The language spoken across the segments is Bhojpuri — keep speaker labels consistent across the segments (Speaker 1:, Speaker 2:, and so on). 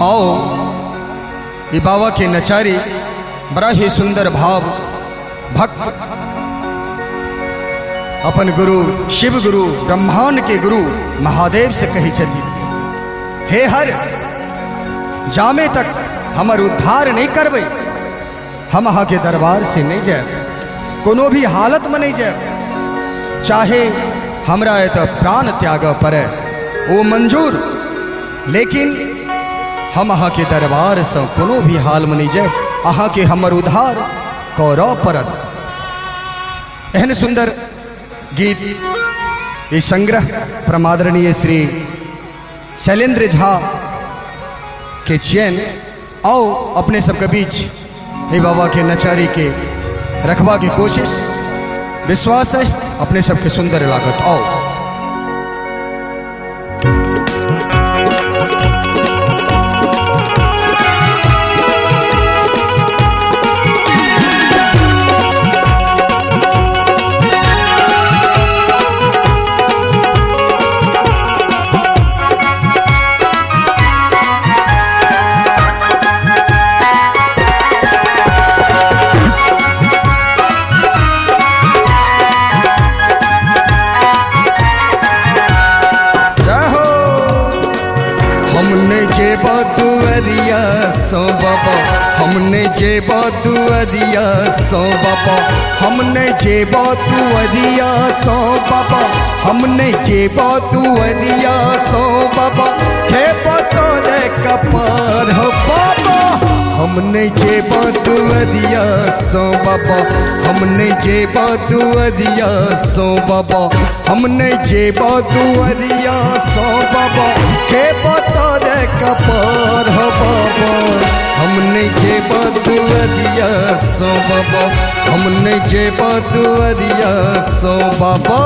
Speaker 1: आओ ये बाबा के नचारी बड़ा ही सुंदर भाव भक्त अपन गुरु शिव गुरु ब्रह्मांड के गुरु महादेव से कही चली, हे हर जामे तक हमर उद्धार नहीं करबे, हम अहाँ के दरबार से नहीं जाए, कोनो भी हालत में नहीं जाए, चाहे हमरा तो प्राण त्याग पड़े वो मंजूर, लेकिन हम अहाँ के दरबार से कोनो भी हाल में नहीं जाए, अहाँ के हमर उद्धार करऽ पड़त। एहन सुंदर गीत ये संग्रह प्रमादरणीय श्री शैलेंद्र झा के चयन। आओ अपने सबके बीच हे बाबा के नचारी के रखवा की कोशिश, विश्वास है अपने सबके सुंदर लागत। आओ सो बाबा हमने जेबा दुआरिया सो बाबा हमने जेबा दुआरिया सो बाबा हमने जेबा दुआरिया सो बाबा खेबा तोरे कपार हो बाबा हमने जेबा दुआरिया सो बाबा हमने जेबा दुआरिया सो बाबा हमने जेबा दुआरिया सो बाबा खेबा तोरे कपार हो बाबा हमने जेबा दुआरिया सो बाबा हमने जेबा दुआरिया सो बाबा।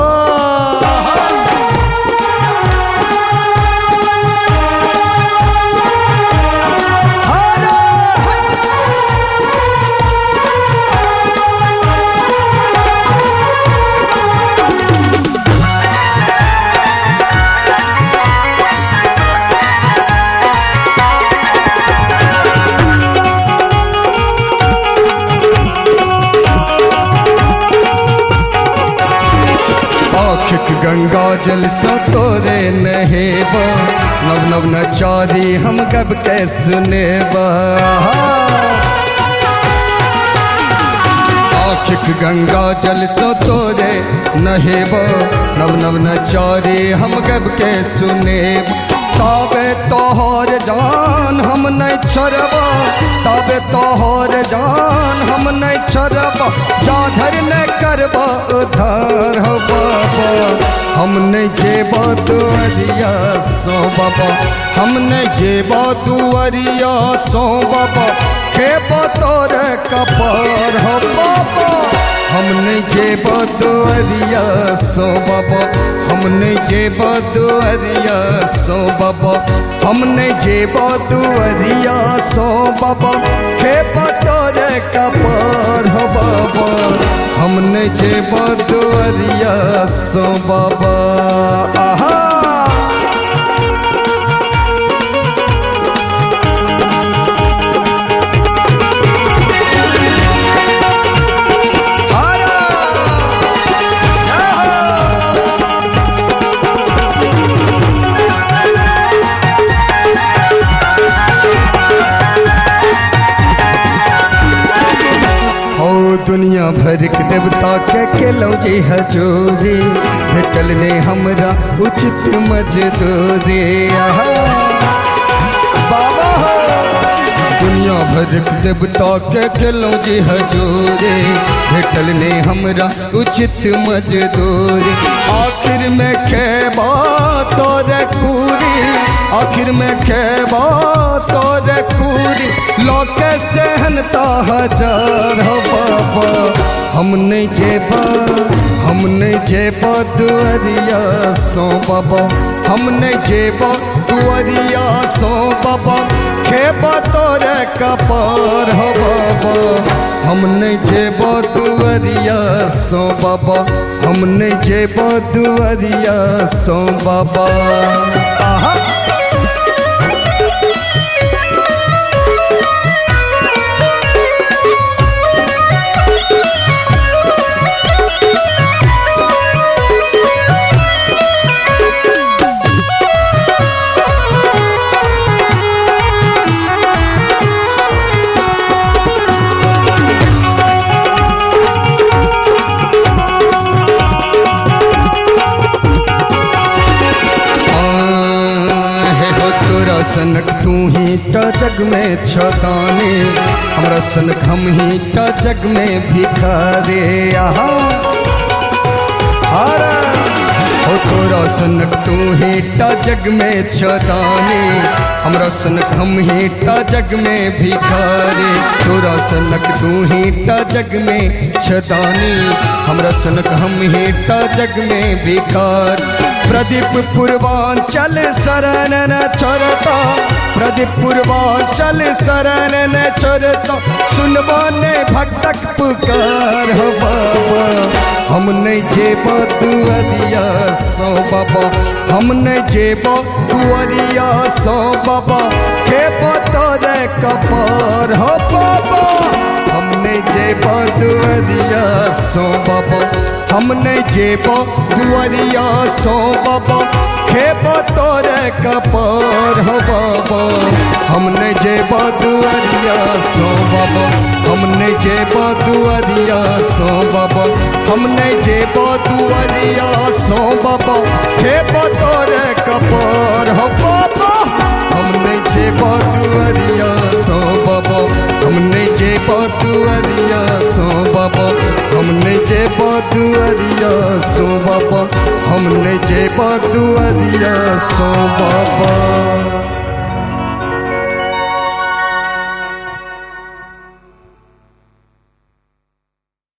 Speaker 1: गंगा जल सो तोरे नहेबा नव नव नचारी हम कब के सुनेबा आखिक गंगा जल सो तोरे नहेबा नव नव नचारी हम कब के सुनेब ताबे तोहर जान हम नहीं छोड़बा ताबे तोहर जान हम नहीं छोड़बा जाधर न करबा उधार हो बाबा हम नहीं जेबा दुआरिया सो बाबा हम नहीं जेबा दुआरिया सो बाबा खेबा तोरे कपार हो बाबा हम नहीं जेबा दुआरिया सो बाबा हम नहीं जेबा दुआरिया सो बाबा हम नहीं जेबा दुआरिया सो बाबा खेबा तोरे कपार हो बाबा हम नहीं जेबा दुआरिया सो बाबा। आहा दुनिया भर के देवता के लो जी हजूरी भेटल ने हमरा उचित मजदूरी बाबा हो दुनिया भर के देवता के लो जी हजूरी भेटल ने हमरा उचित मजदूरी आखिर में खेबा तोरे पूरी आखिर में खेबा तोरे पूरी लोके सहनता हजार हो बाबा हम नहीं जेबा दुआरिया सो बाबा हम नहीं जेबा दुआरिया सो बाबा खेबा तोरे कपार हो बाबा हम नहीं जेबा दुआरिया सो बाबा हम नहीं जेबा दुआरिया सो बाबा। आहा तोरा सनक तू ही त जग में छताने, हमरा सनक हम ही त जग में भिखारे। आहा अरे हो तोरा सनक तू ही त जग में छताने, हमरा सनक हम ही त जग में भिखारे। तोरा सनक तू ही त जग में छताने, हमरा सनक हम ही त जग में भिखार। प्रदीप पूर्वांचल शरण न छोड़ता, प्रदीप पूर्वांचल शरण न छोड़ता, सुनबो ने भक्तक पुकार हो बाबा। हम नहीं जेबो दुआरिया सो बाबा, हम नहीं जेबो दुआरिया सो बाबा, खेबो तोरे कपार हो बाबा। हम नहीं जेबो दुआरिया सो बाबा, हम नहीं जेबो दुआरिया सो बाबा, खेबो तोरे कपार हो बाबा। हम नहीं जेबो दुआरिया सो बाबा, हम नहीं जेबो दुआरिया सो बाबा, हम नहीं जेबो दुआरिया सो बाबा, खेबो तोरे कपार हो बाबा। हम नहीं जेबो दुआरिया सो बाबा, हम नहीं जेबो दुआरिया सो बाबा, हम नहीं जेबो दुआरिया सो बाबा, हम नहीं जेबो दुआरिया सो बाबा।